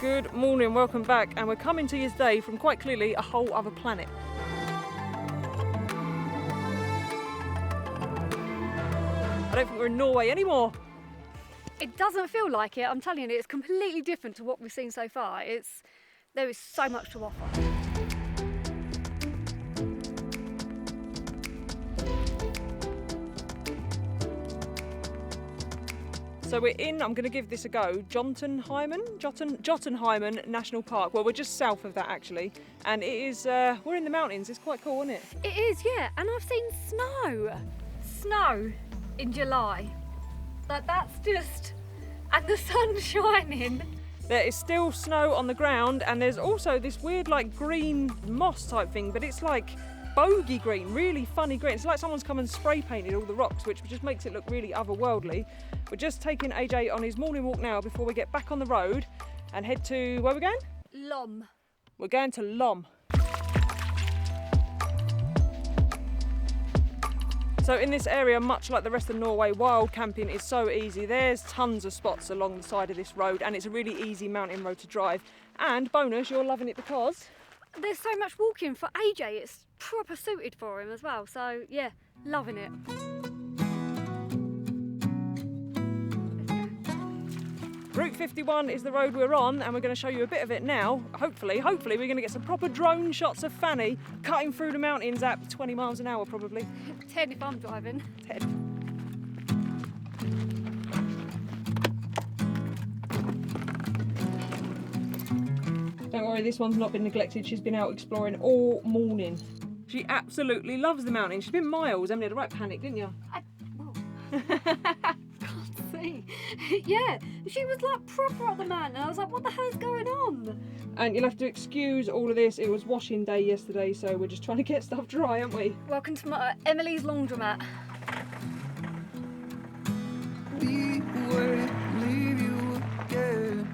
Good morning, welcome back, and we're coming to you today from quite clearly a whole other planet. I don't think we're in Norway anymore. It doesn't feel like it, I'm telling you, it's completely different to what we've seen so far. There is so much to offer. So we're in, I'm going to give this a go, Jotunheimen National Park. Well, we're just south of that actually, and it is, we're in the mountains. It's quite cool, isn't it? It is, yeah, and I've seen snow. Snow in July. Like, that's just, and the sun's shining. There is still snow on the ground, and there's also this weird like green moss type thing, but it's like bogey green, really funny green. It's like someone's come and spray painted all the rocks, which just makes it look really otherworldly. We're just taking AJ on his morning walk now before we get back on the road and head to, where we're going? Lom. We're going to Lom. So in this area, much like the rest of Norway, wild camping is so easy. There's tons of spots along the side of this road, and it's a really easy mountain road to drive. And bonus, you're loving it because there's so much walking for AJ, it's proper suited for him as well. So yeah, loving it. Route 51 is the road we're on, and we're going to show you a bit of it now. Hopefully we're going to get some proper drone shots of Fanny cutting through the mountains at 20 miles an hour probably. 10 if I'm driving. 10. Don't worry, this one's not been neglected. She's been out exploring all morning. She absolutely loves the mountain. She's been miles. Emily had a right panic, didn't you? Yeah, she was like proper up the mountain. I was like, what the hell is going on? And you'll have to excuse all of this. It was washing day yesterday, so we're just trying to get stuff dry, aren't we? Welcome to my, Emily's laundromat. Leave you again.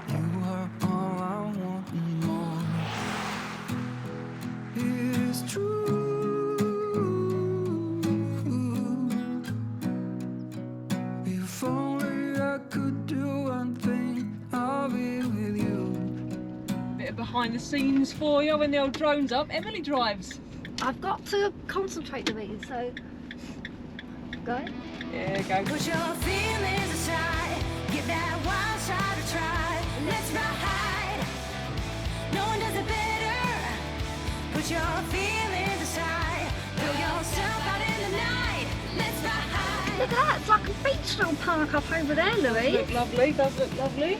You are all I want and more. It's true. If only I could do one thing, I'll be with you. Bit of behind the scenes for you when the old drone's up. Emily drives. I've got to concentrate with these, so go. Yeah, go. Put your feelings aside, give that wild shot a try. Let's ride. No one does it better. Put your feelings aside, throw yourself out in the night. Let's ride. Look at that, it's like a beach little park up over there, Louise. Does look lovely, does look lovely.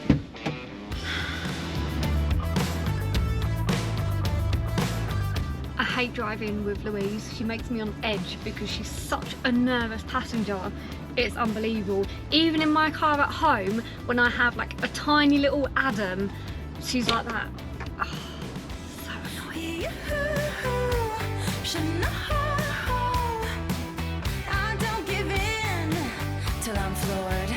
I hate driving with Louise. She makes me on edge because she's such a nervous passenger. It's unbelievable. Even in my car at home, when I have like a tiny little Adam, she's like that. Oh, so annoying. I don't give in till I'm floored.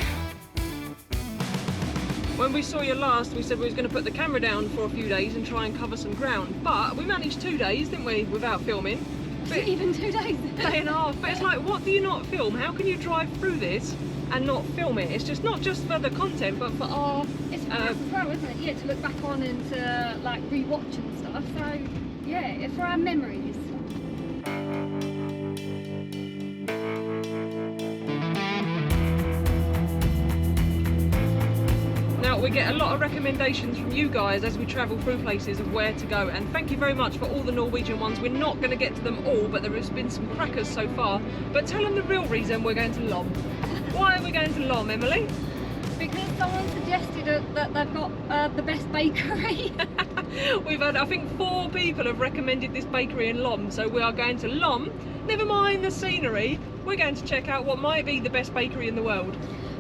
When we saw you last, we said we was going to put the camera down for a few days and try and cover some ground. But we managed 2 days, didn't we, without filming? But Even 2 days. day and a half. But it's like, what do you not film? How can you drive through this and not film it? It's just not just for the content, but for our... It's for us as well, isn't it? Yeah, to look back on and to like re-watch and stuff. So yeah, it's for our memories. Now, we get a lot of recommendations from you guys as we travel through places of where to go, and thank you very much for all the Norwegian ones. We're not going to get to them all, but there has been some crackers so far. But tell them the real reason we're going to Lom. Why are we going to Lom, Emily? Because someone suggested that they've got the best bakery. We've had, I think, 4 people have recommended this bakery in Lom, so we are going to Lom. Never mind the scenery, we're going to check out what might be the best bakery in the world.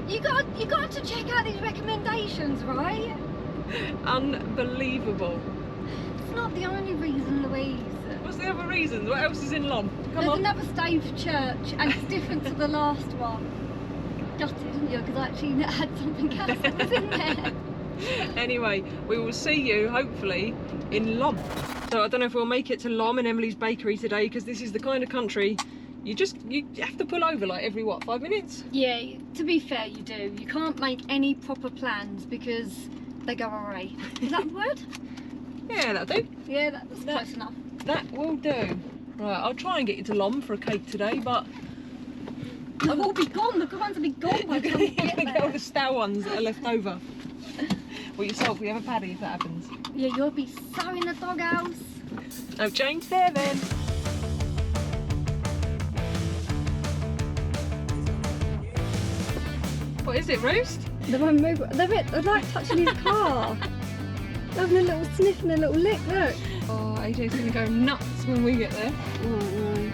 You got to check out these recommendations, right? Unbelievable. It's not the only reason, Louise. What's the other reasons? What else is in Lom? Come There's on. another stave church, and it's different to the last one. Gutted, didn't you? Because I actually had something else that was in there. Anyway, we will see you hopefully in Lom. So I don't know if we'll make it to Lom and Emily's bakery today, because this is the kind of country you have to pull over like every, what, 5 minutes? Yeah, to be fair, you do. You can't make any proper plans because they go away. Is that the word? Yeah, that'll do. Yeah, that's close enough. That will do. Right, I'll try and get you to Lom for a cake today, but They'll all be gone. The good ones will be gone by the time we get we get all there. the stale ones that are left over. Well, yourself, we have a paddy if that happens. Yeah, you'll be so in the doghouse. No change there then. What is it, Roost? They won't move. They're like touching his car. They're having a little sniff and a little lick, look. Oh, AJ's gonna go nuts when we get there. Oh no.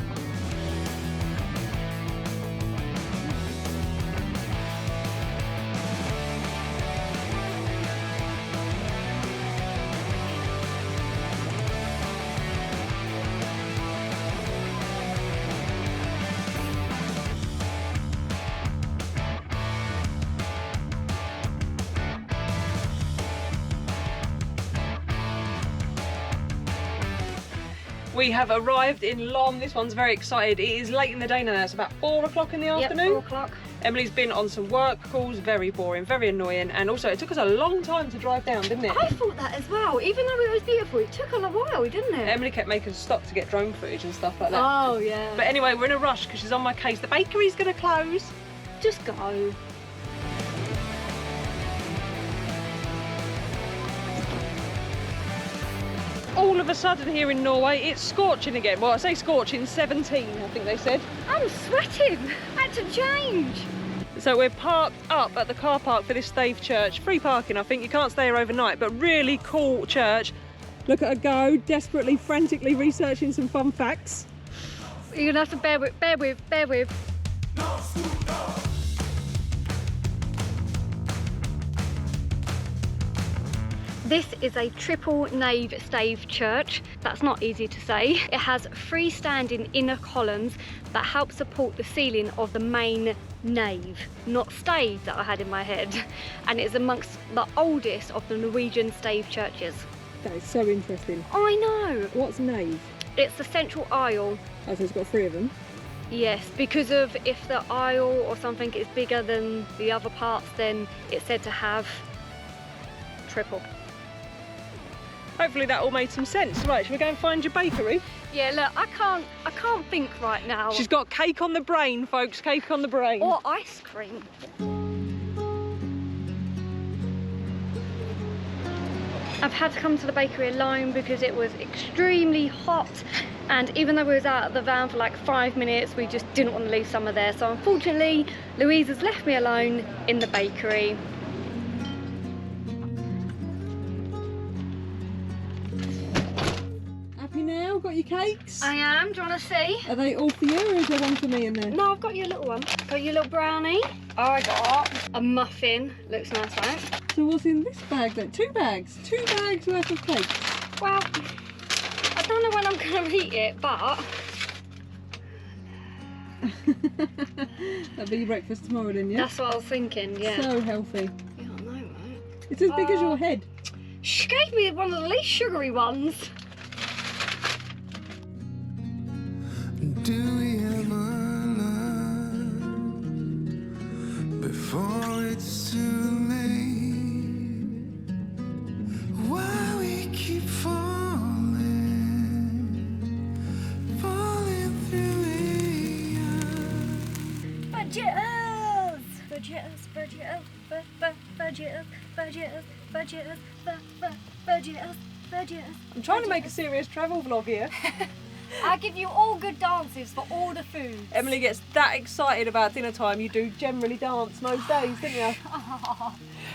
We have arrived in Lom. This one's very excited. It is late in the day now. It's about 4 o'clock in the afternoon. 4 o'clock. Emily's been on some work calls, very boring, very annoying, and also it took us a long time to drive down, didn't it? I thought that as well. Even though it was beautiful, it took a while, didn't it? Emily kept making us stop to get drone footage and stuff like that. Oh yeah. But anyway, we're in a rush because she's on my case. The bakery's going to close. Just go. All of a sudden here in Norway, it's scorching again. Well, I say scorching, 17, I think they said. I'm sweating. I had to change. So we're parked up at the car park for this Stave church. Free parking, I think. You can't stay here overnight, but really cool church. Look at her go, desperately, frantically researching some fun facts. You're gonna have to bear with. This is a triple nave stave church. That's not easy to say. It has freestanding inner columns that help support the ceiling of the main nave, not stave that I had in my head. And it's amongst the oldest of the Norwegian stave churches. That is so interesting. I know. What's nave? It's the central aisle. Oh, so it's got 3 of them. Yes, because of if the aisle or something is bigger than the other parts, then it's said to have triple. Hopefully that all made some sense. Right, shall we go and find your bakery? Yeah, look, I can't think right now. She's got cake on the brain, folks, cake on the brain. Or ice cream. I've had to come to the bakery alone because it was extremely hot, and even though we was out of the van for like 5 minutes, we just didn't want to leave summer there. So unfortunately, Louise has left me alone in the bakery. Happy now? Got your cakes? I am, do you want to see? Are they all for you or is there one for me in there? No, I've got your little one. Got your little brownie. I got a muffin. Looks nice, right? So what's in this bag then? 2 bags? 2 bags worth of cakes? Well, I don't know when I'm going to eat it, but... That'll be your breakfast tomorrow then, yeah? That's what I was thinking, yeah. So healthy. Yeah, I know, right? It's as big as your head. She gave me one of the least sugary ones. Do we ever learn before it's too late? Why we keep falling through the Budget us! Budget us, budget us, budget us, budget us, budget us, budget us, budget us. I'm trying to make a serious travel vlog here. I give you all good dances for all the food. Emily gets that excited about dinner time, you do generally dance most days, don't you?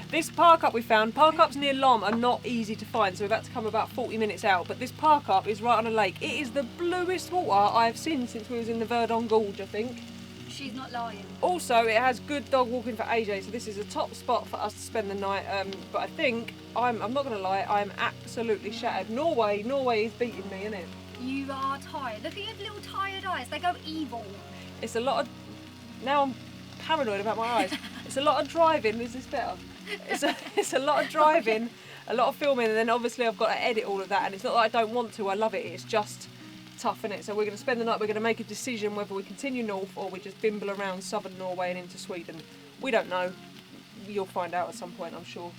This park up we found, park ups near Lom are not easy to find, so we've had to come about 40 minutes out, but this park up is right on a lake. It is the bluest water I've seen since we was in the Verdon Gorge, I think. She's not lying. Also, it has good dog walking for AJ, so this is a top spot for us to spend the night, but I think, I'm not going to lie, I'm absolutely shattered. Norway is beating me, isn't it? You are tired. Look at your little tired eyes. They go evil. It's a lot of... Now I'm paranoid about my eyes. It's a lot of driving. Is this better? It's a lot of driving, a lot of filming, and then obviously I've got to edit all of that. And it's not that I don't want to. I love it. It's just tough, isn't it? So we're going to spend the night. We're going to make a decision whether we continue north or we just bimble around southern Norway and into Sweden. We don't know. You'll find out at some point, I'm sure.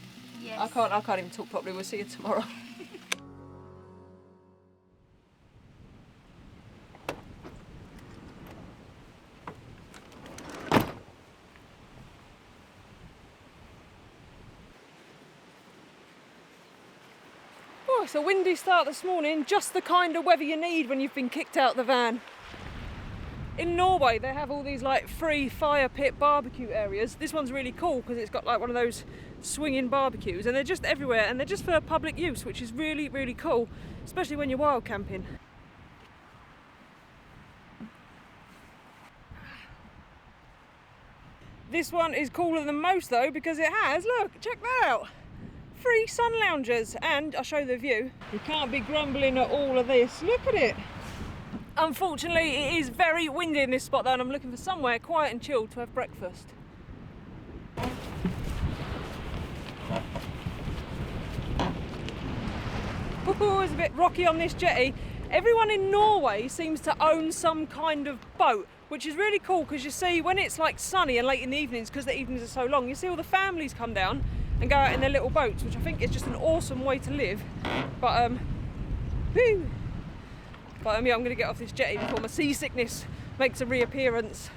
Yes. I can't even talk properly. We'll see you tomorrow. Oh, it's a windy start this morning, just the kind of weather you need when you've been kicked out the van. In Norway, they have all these like free fire pit barbecue areas. This one's really cool because it's got like one of those swinging barbecues, and they're just everywhere, and they're just for public use, which is really, really cool, especially when you're wild camping. This one is cooler than most though, because it has, look, check that out, free sun loungers, and I'll show you the view. You can't be grumbling at all of this, look at it. Unfortunately, it is very windy in this spot though, and I'm looking for somewhere quiet and chilled to have breakfast. Ooh, it's a bit rocky on this jetty. Everyone in Norway seems to own some kind of boat, which is really cool because you see when it's like sunny and late in the evenings, because the evenings are so long, you see all the families come down and go out in their little boats, which I think is just an awesome way to live. But whew. But yeah, I'm going to get off this jetty before my seasickness makes a reappearance.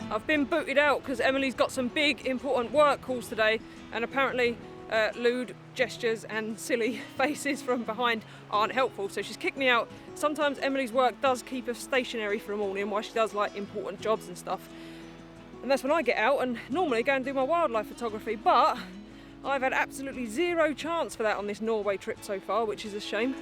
I've been booted out because Emily's got some big important work calls today, and apparently lewd gestures and silly faces from behind aren't helpful, so she's kicked me out. Sometimes Emily's work does keep her stationary for a morning while she does like important jobs and stuff, and that's when I get out and normally go and do my wildlife photography, but I've had absolutely zero chance for that on this Norway trip so far, which is a shame.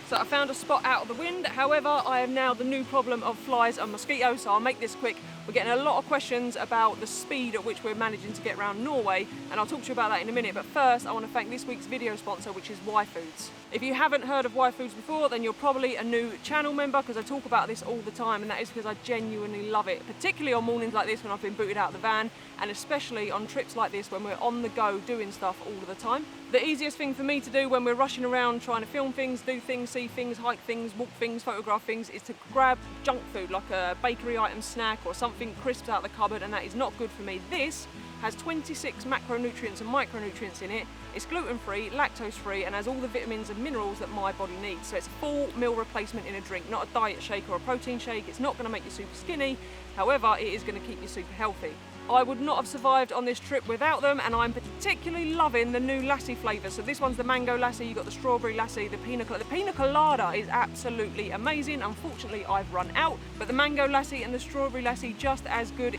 So I found a spot out of the wind, however I have now the new problem of flies and mosquitoes, so I'll make this quick. We're getting a lot of questions about the speed at which we're managing to get around Norway, and I'll talk to you about that in a minute, but first I want to thank this week's video sponsor, which is Y Foods. If you haven't heard of Y Foods before, then you're probably a new channel member, because I talk about this all the time, and that is because I genuinely love it, particularly on mornings like this when I've been booted out of the van, and especially on trips like this when we're on the go doing stuff all of the time. The easiest thing for me to do when we're rushing around trying to film things, do things, see things, hike things, walk things, photograph things, is to grab junk food like a bakery item snack or something crisps out of the cupboard, and that is not good for me. This has 26 macronutrients and micronutrients in it. It's gluten-free, lactose-free, and has all the vitamins and minerals that my body needs. So it's a full meal replacement in a drink, not a diet shake or a protein shake. It's not going to make you super skinny, however, it is going to keep you super healthy. I would not have survived on this trip without them, and I'm particularly loving the new lassi flavours. So this one's the mango lassi, you've got the strawberry lassi, the pina colada. The pina colada is absolutely amazing. Unfortunately, I've run out, but the mango lassi and the strawberry lassi just as good.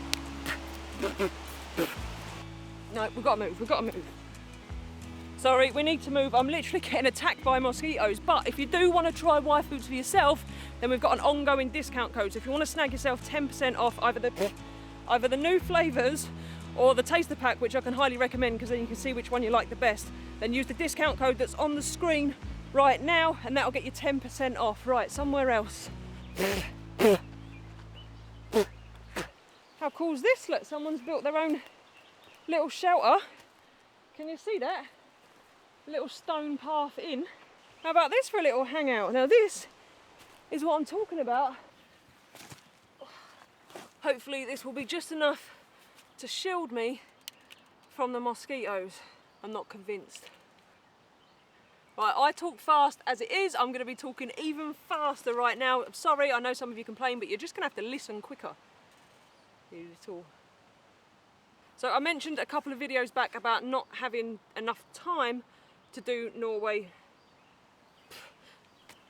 No, we've got to move. Sorry, we need to move. I'm literally getting attacked by mosquitoes, but if you do want to try Y Foods for yourself, then we've got an ongoing discount code. So if you want to snag yourself 10% off either the new flavours or the taster pack, which I can highly recommend because then you can see which one you like the best, then use the discount code that's on the screen right now, and that'll get you 10% off. Right, somewhere else. How cool is this? Look, someone's built their own little shelter. Can you see that? A little stone path in. How about this for a little hangout? Now this is what I'm talking about. Hopefully this will be just enough to shield me from the mosquitoes. I'm not convinced. Right, I talk fast as it is. I'm going to be talking even faster right now. I'm sorry, I know some of you complain, but you're just going to have to listen quicker. You little... So I mentioned a couple of videos back about not having enough time to do Norway.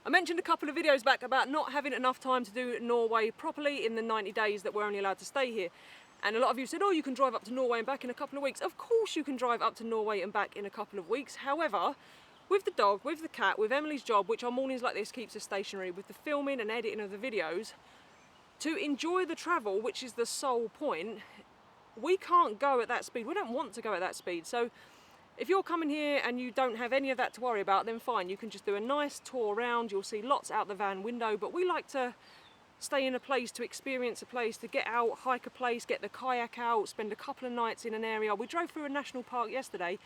I mentioned a couple of videos back about not having enough time to do Norway properly in the 90 days that we're only allowed to stay here. And a lot of you said, oh, you can drive up to Norway and back in a couple of weeks. Of course you can drive up to Norway and back in a couple of weeks. However, with the dog, with the cat, with Emily's job, which on mornings like this keeps us stationary, with the filming and editing of the videos, to enjoy the travel, which is the sole point, we can't go at that speed. We don't want to go at that speed. So if you're coming here and you don't have any of that to worry about, then fine, you can just do a nice tour around. You'll see lots out the van window, but we like to stay in a place, to experience a place, to get out, hike a place, get the kayak out, spend a couple of nights in an area. We drove through a national park yesterday.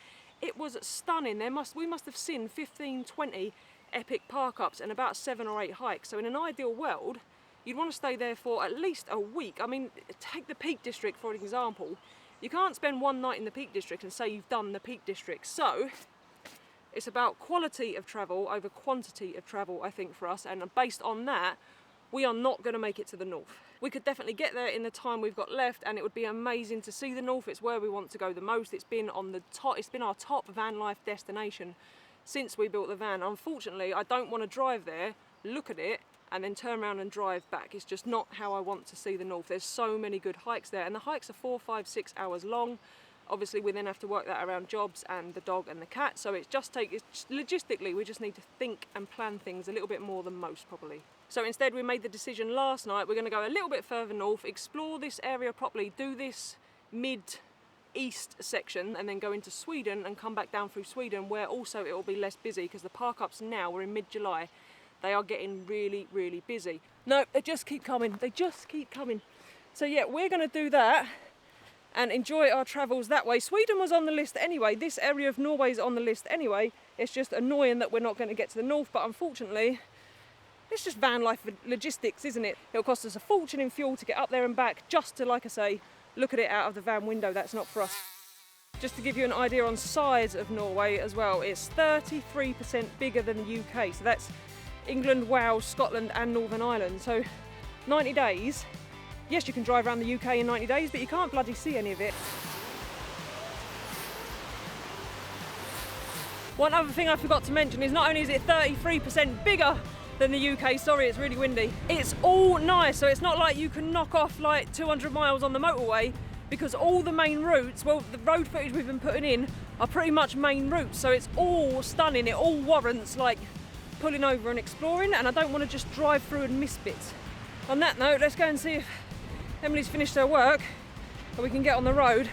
It was stunning. We must have seen 15, 20 epic park ups and about 7 or 8 hikes. So in an ideal world, you'd want to stay there for at least a week. I mean, take the Peak District for an example. You can't spend one night in the Peak District and say you've done the Peak District. So it's about quality of travel over quantity of travel, I think, for us. And based on that, we are not going to make it to the north. We could definitely get there in the time we've got left, and it would be amazing to see the north. It's where we want to go the most. It's been our top van life destination since we built the van. Unfortunately, I don't want to drive there, look at it, and then turn around and drive back. It's just not how I want to see the north. There's so many good hikes there, and the hikes are 4, 5, 6 hours long. Obviously, we then have to work that around jobs and the dog and the cat, so logistically, we just need to think and plan things a little bit more than most, probably. So instead, we made the decision last night, we're going to go a little bit further north, explore this area properly, do this mid-east section, and then go into Sweden and come back down through Sweden, where also it will be less busy, because the park ups now, we're in mid-July, they are getting really, really busy. No, they just keep coming. They just keep coming. So yeah, we're going to do that and enjoy our travels that way. Sweden was on the list anyway. This area of Norway is on the list anyway. It's just annoying that we're not going to get to the north, but unfortunately, it's just van life logistics, isn't it? It'll cost us a fortune in fuel to get up there and back just to, like I say, look at it out of the van window. That's not for us. Just to give you an idea on size of Norway as well, it's 33% bigger than the UK. So that's England, Wales, Scotland and Northern Ireland. So 90 days, yes, you can drive around the UK in 90 days, but you can't bloody see any of it. One other thing I forgot to mention is not only is it 33% bigger than the UK, sorry, it's really windy, it's all nice. So it's not like you can knock off like 200 miles on the motorway, because all the main routes, well, the road footage we've been putting in are pretty much main routes. So it's all stunning. It all warrants like pulling over and exploring, and I don't want to just drive through and miss bits. On that note, let's go and see if Emily's finished her work and we can get on the road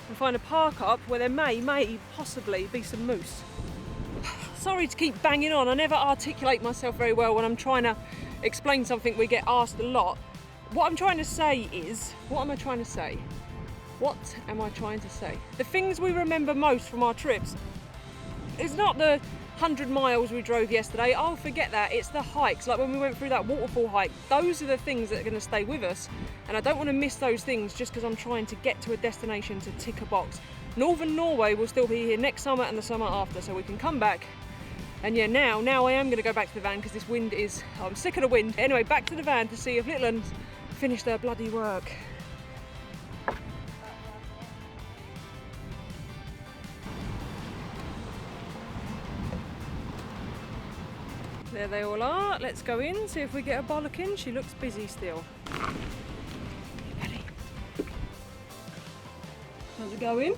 and find a park up where there may possibly be some moose. Sorry to keep banging on, I never articulate myself very well when I'm trying to explain something we get asked a lot. What I'm trying to say is, what am I trying to say? What am I trying to say? The things we remember most from our trips is not the 100 miles we drove yesterday. I'll forget that. It's the hikes, like when we went through that waterfall hike. Those are the things that are going to stay with us, and I don't want to miss those things just because I'm trying to get to a destination to tick a box. Northern Norway will still be here next summer and the summer after, so we can come back. And yeah, now I am going to go back to the van because this wind is, I'm sick of the wind. Anyway, back to the van to see if little ones finish their bloody work. There they all are. Let's go in, see if we get a bollocking. She looks busy still. Ready? How's it going?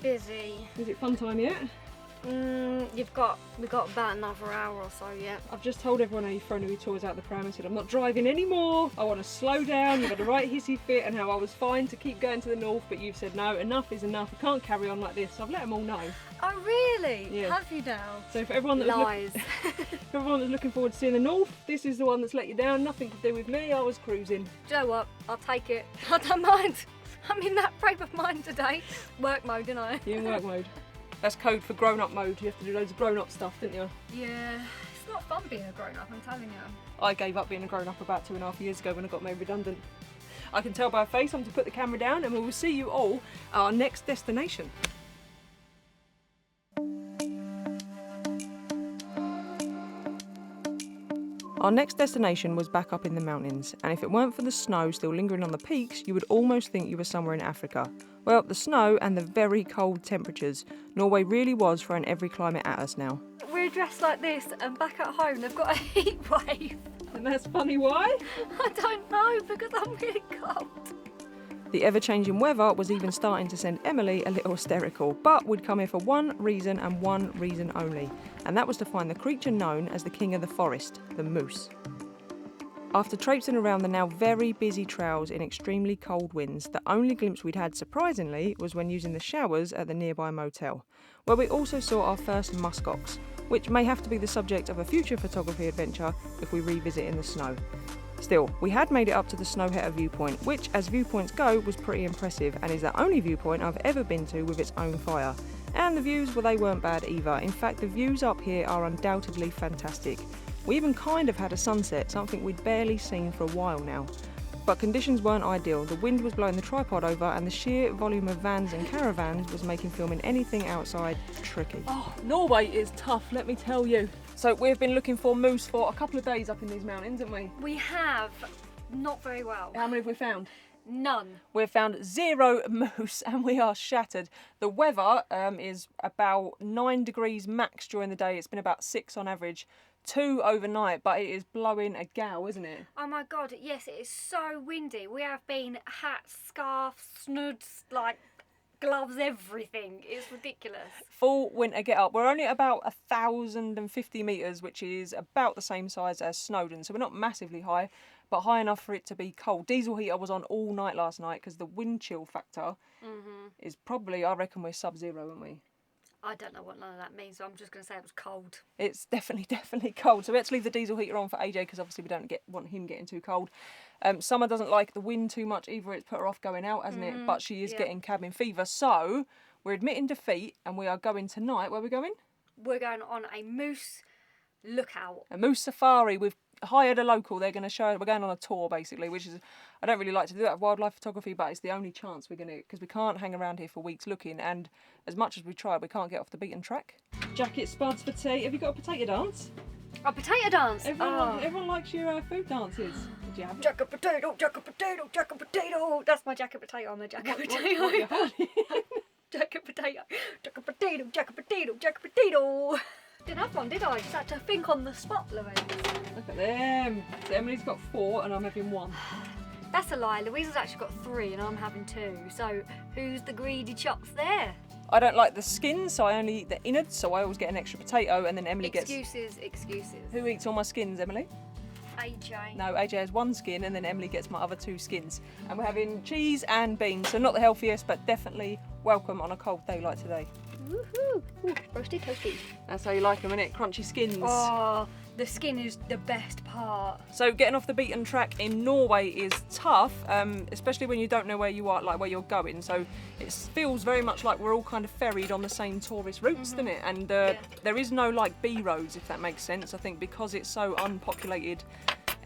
Busy. Is it fun time yet? We've got about another hour or so yet. I've just told everyone how you've thrown all your toys out the pram. I said I'm not driving anymore. I want to slow down. You've got the right hissy fit, and how I was fine to keep going to the north, but you've said no, enough is enough. I can't carry on like this. So I've let them all know. Oh really? Yeah. Have you now? So for everyone that Lies. for everyone that's looking forward to seeing the north, this is the one that's let you down. Nothing to do with me. I was cruising. Do you know what? I'll take it. I don't mind. I'm in that frame of mind today. Work mode, didn't I? You're in work mode. That's code for grown-up mode. You have to do loads of grown-up stuff, didn't you? Yeah. It's not fun being a grown-up, I'm telling you. I gave up being a grown-up about 2.5 years ago when I got made redundant. I can tell by her face I'm to put the camera down, and we will see you all at our next destination. Our next destination was back up in the mountains, and if it weren't for the snow still lingering on the peaks, you would almost think you were somewhere in Africa. Well, the snow and the very cold temperatures, Norway really was throwing every climate at us now. We're dressed like this, and back at home they've got a heat wave. And that's funny, why? I don't know, because I'm really cold. The ever-changing weather was even starting to send Emily a little hysterical, but we'd come here for one reason and one reason only, and that was to find the creature known as the king of the forest, the moose. After traipsing around the now very busy trails in extremely cold winds, the only glimpse we'd had, surprisingly, was when using the showers at the nearby motel, where we also saw our first muskox, which may have to be the subject of a future photography adventure if we revisit in the snow. Still, we had made it up to the Snohetta viewpoint, which, as viewpoints go, was pretty impressive and is the only viewpoint I've ever been to with its own fire. And the views, well, they weren't bad either. In fact, the views up here are undoubtedly fantastic. We even kind of had a sunset, something we'd barely seen for a while now. But conditions weren't ideal. The wind was blowing the tripod over and the sheer volume of vans and caravans was making filming anything outside tricky. Oh, Norway is tough, let me tell you. So we've been looking for moose for a couple of days up in these mountains, haven't we? We have. Not very well. How many have we found? None. We've found 0 moose and we are shattered. The weather is about 9 degrees max during the day. It's been about 6 on average. 2 overnight, but it is blowing a gale, isn't it? Oh my god, yes, it is so windy. We have been hats, scarves, snoods, like gloves, everything. It's ridiculous. Full winter get up. We're only at about 1,050 metres, which is about the same size as Snowdon, so we're not massively high, but high enough for it to be cold. Diesel heater was on all night last night because the wind chill factor is probably, I reckon we're sub-zero, aren't we? I don't know what none of that means, so I'm just going to say it was cold. It's definitely cold. So we had to leave the diesel heater on for AJ because obviously we don't want him getting too cold. Summer doesn't like the wind too much either. It's put her off going out, hasn't it? But she is getting cabin fever. So we're admitting defeat and we are going tonight. Where are we going? We're going on a moose lookout. A moose safari. We've hired a local. They're going to show. We're going on a tour basically, which is, I don't really like to do that with wildlife photography, but it's the only chance we're going to, because we can't hang around here for weeks looking, and as much as we try, we can't get off the beaten track. Jacket spuds for tea. Have you got a potato dance? A potato dance. Everyone likes your food dances. Did you have it? Jacket potato, jacket potato, jacket potato. That's my jacket potato on the jacket potato. What are you holding? Jacket potato, jacket potato, jacket potato, jacket potato. Didn't have one, did I? Just had to think on the spot, Louise. Look at them. So Emily's got 4 and I'm having 1. That's a lie. Louise has actually got 3 and I'm having 2. So who's the greedy chops there? I don't like the skins, so I only eat the innards, so I always get an extra potato, and then Emily gets... Excuses. Who eats all my skins, Emily? AJ. No, AJ has 1 skin, and then Emily gets my other 2 skins. And we're having cheese and beans, so not the healthiest, but definitely welcome on a cold day like today. Woohoo! Ooh, roasty toasty. That's how you like them, innit? Crunchy skins. Oh, the skin is the best part. So getting off the beaten track in Norway is tough, especially when you don't know where you are, like where you're going. So it feels very much like we're all kind of ferried on the same tourist routes, doesn't it? And there is no like B roads, if that makes sense. I think because it's so unpopulated,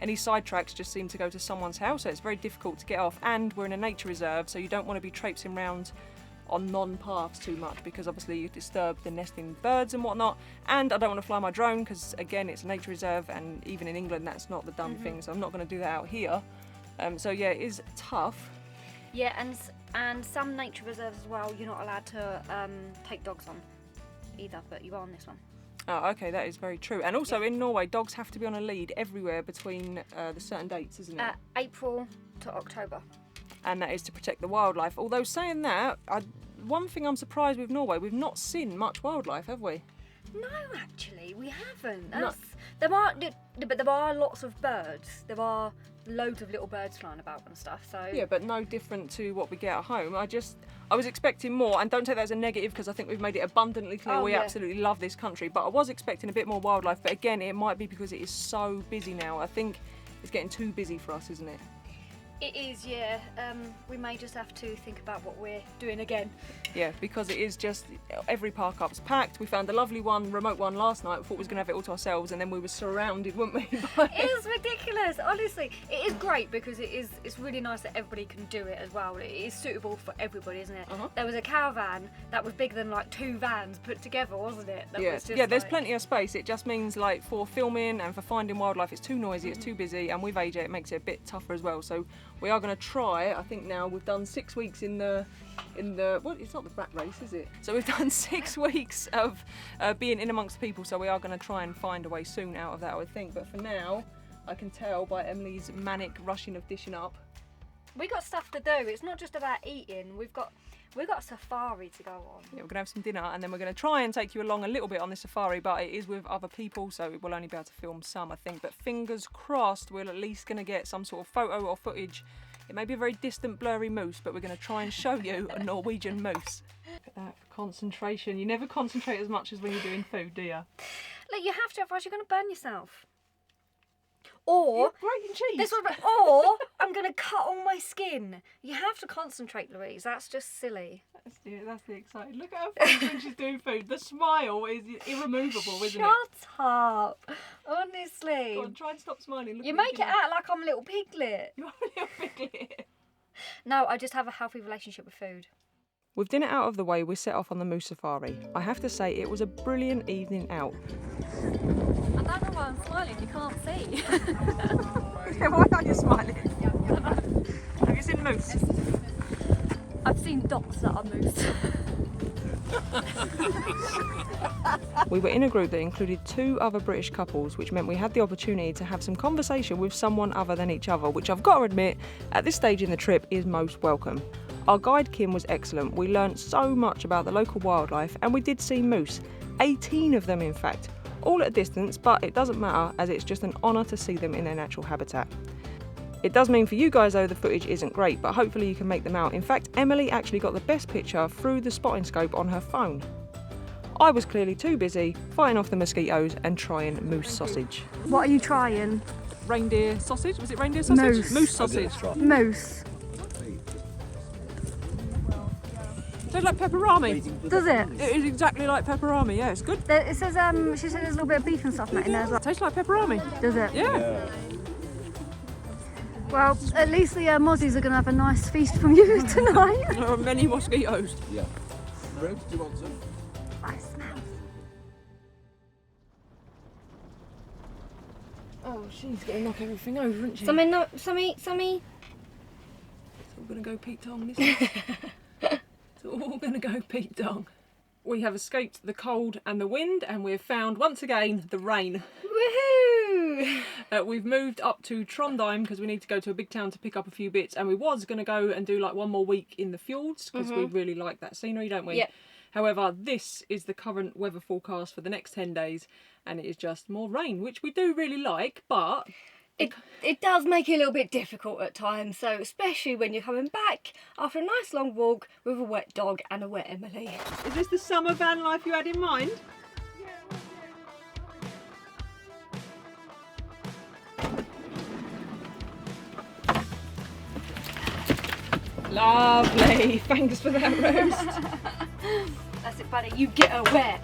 any side tracks just seem to go to someone's house, so it's very difficult to get off. And we're in a nature reserve, so you don't want to be traipsing around on non-paths too much, because obviously you disturb the nesting birds and whatnot. And I don't want to fly my drone because again it's a nature reserve, and even in England that's not the done thing, so I'm not going to do that out here. So yeah, it is tough. Yeah, and some nature reserves as well, you're not allowed to take dogs on either, but you are on this one. Oh, okay, that is very true. And also in Norway, dogs have to be on a lead everywhere between the certain dates, isn't it? April to October. And that is to protect the wildlife. Although saying that, one thing I'm surprised with Norway, we've not seen much wildlife, have we? No, actually, we haven't. No. There are lots of birds. There are loads of little birds flying about and stuff. So yeah, but no different to what we get at home. I was expecting more, and don't take that as a negative because I think we've made it abundantly clear we absolutely love this country. But I was expecting a bit more wildlife. But again, it might be because it is so busy now. I think it's getting too busy for us, isn't it? It is, yeah. We may just have to think about what we're doing again. Yeah, because it is just, every park up's packed. We found a lovely one, remote one last night. We thought we was going to have it all to ourselves, and then we were surrounded, weren't we? It's ridiculous, honestly. It is great because it's really nice that everybody can do it as well. It is suitable for everybody, isn't it? There was a caravan that was bigger than like 2 vans put together, wasn't it? There's plenty of space. It just means like for filming and for finding wildlife, it's too noisy, it's too busy, and with AJ it makes it a bit tougher as well. So we are going to try, I think now we've done 6 weeks in the well, it's not the rat race, is it? So we've done 6 weeks of being in amongst people, so we are going to try and find a way soon out of that, I would think. But for now, I can tell by Emily's manic rushing of dishing up. We got stuff to do. It's not just about eating. We've got a safari to go on. Yeah, we're going to have some dinner, and then we're going to try and take you along a little bit on this safari, but it is with other people, so we'll only be able to film some, I think. But fingers crossed, we're at least going to get some sort of photo or footage. It may be a very distant, blurry moose, but we're going to try and show you a Norwegian moose. at that concentration. You never concentrate as much as when you're doing food, do you? Look, you have to, otherwise you're going to burn yourself. Or grating cheese. this one, or I'm going to cut all my skin. You have to concentrate, Louise. That's just silly. That's the exciting. Look at her face when she's doing food. The smile is irremovable, isn't it? Shut up. Honestly. Go on, try and stop smiling. Look You at make it your out like I'm a little piglet. You're a little piglet. No, I just have a healthy relationship with food. With dinner out of the way, we set off on the moose safari. I have to say, it was a brilliant evening out. I don't know why I'm smiling, you can't see. Why are you smiling? Have you seen moose? I've seen dogs that are moose. We were in a group that included 2 other British couples, which meant we had the opportunity to have some conversation with someone other than each other, which I've got to admit, at this stage in the trip is most welcome. Our guide Kim was excellent. We learnt so much about the local wildlife and we did see moose, 18 of them in fact, all at a distance, but it doesn't matter as it's just an honour to see them in their natural habitat. It does mean for you guys though the footage isn't great, but hopefully you can make them out. In fact, Emily actually got the best picture through the spotting scope on her phone. I was clearly too busy fighting off the mosquitoes and trying moose sausage. What are you trying? Reindeer sausage? Was it reindeer sausage? Moose. Moose sausage. Moose. Tastes like pepperami. Does it? It is exactly like pepperami, yeah, it's good. It says, she said there's a little bit of beef and stuff in there as well. Tastes like pepperami. Does it? Yeah. Well, at least the mozzies are going to have a nice feast from you tonight. There are many mosquitoes. Yeah. Rose, do you want some? I smell. Oh, she's going to knock everything over, isn't she? Sammy. It's all going to go Pete Tong, isn't it? It's all going to go Pete Tong. We have escaped the cold and the wind, and we have found, once again, the rain. Woohoo! We've moved up to Trondheim because we need to go to a big town to pick up a few bits, and we was going to go and do like one more week in the fjords because we really like that scenery, don't we? Yeah. However, this is the current weather forecast for the next 10 days, and it is just more rain, which we do really like, but... It does make it a little bit difficult at times, so especially when you're coming back after a nice long walk with a wet dog and a wet Emily. Is this the summer van life you had in mind? Lovely, thanks for that roast. That's it, buddy, you get her wet.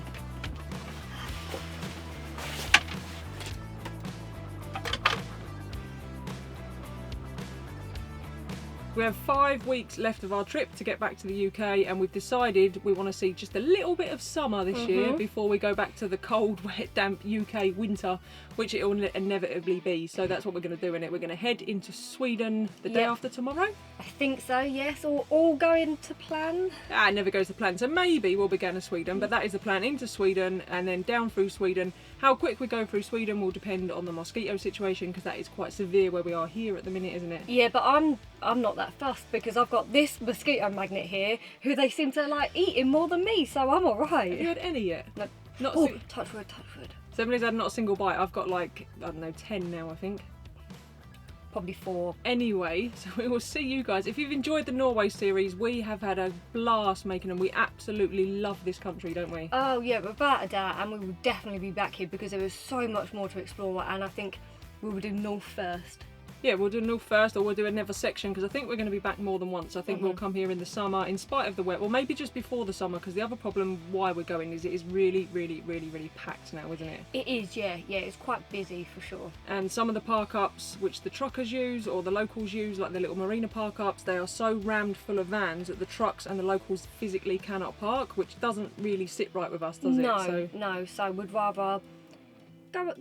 We have 5 weeks left of our trip to get back to the UK, and we've decided we want to see just a little bit of summer this year before we go back to the cold, wet, damp UK winter, which it will inevitably be. So that's what we're going to do in it. We're going to head into Sweden the day after tomorrow. I think so, yes, all going to plan. It never goes to plan. So maybe we'll be going to Sweden, but that is the plan, into Sweden and then down through Sweden. How quick we go through Sweden will depend on the mosquito situation, because that is quite severe where we are here at the minute, isn't it? Yeah, but I'm not that fussed because I've got this mosquito magnet here who they seem to like eating more than me, so I'm alright. Have you had any yet? No. Not Oh, touch wood, touch wood. So Emily's had not a single bite. I've got like, I don't know, 10 now I think. Probably 4. Anyway, so we will see you guys. If you've enjoyed the Norway series, we have had a blast making them. We absolutely love this country, don't we? Oh yeah, without a doubt, and we will definitely be back here because there is so much more to explore, and I think we will do North first. Yeah, we'll do North first, or we'll do another section, because I think we're going to be back more than once. I think we'll come here in the summer in spite of the wet, or maybe just before the summer, because the other problem why we're going is it is really, really, really, really packed now, isn't it? It is, yeah, it's quite busy for sure. And some of the park-ups which the truckers use or the locals use, like the little marina park-ups, they are so rammed full of vans that the trucks and the locals physically cannot park, which doesn't really sit right with us, does it? No, so we'd rather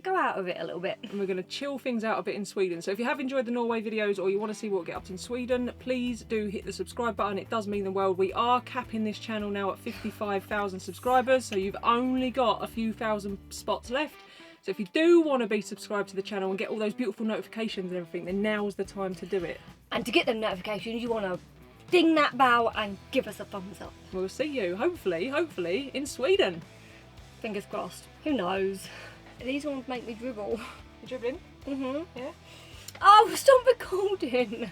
go out of it a little bit. And we're going to chill things out a bit in Sweden. So if you have enjoyed the Norway videos, or you want to see what we get up to in Sweden, please do hit the subscribe button. It does mean the world. We are capping this channel now at 55,000 subscribers, so you've only got a few thousand spots left. So if you do want to be subscribed to the channel and get all those beautiful notifications and everything, then now's the time to do it. And to get them notifications, you want to ding that bell and give us a thumbs up. We'll see you, hopefully, in Sweden. Fingers crossed. Who knows? These ones make me dribble. You dribbling? Yeah. Yeah. Oh, stop recording!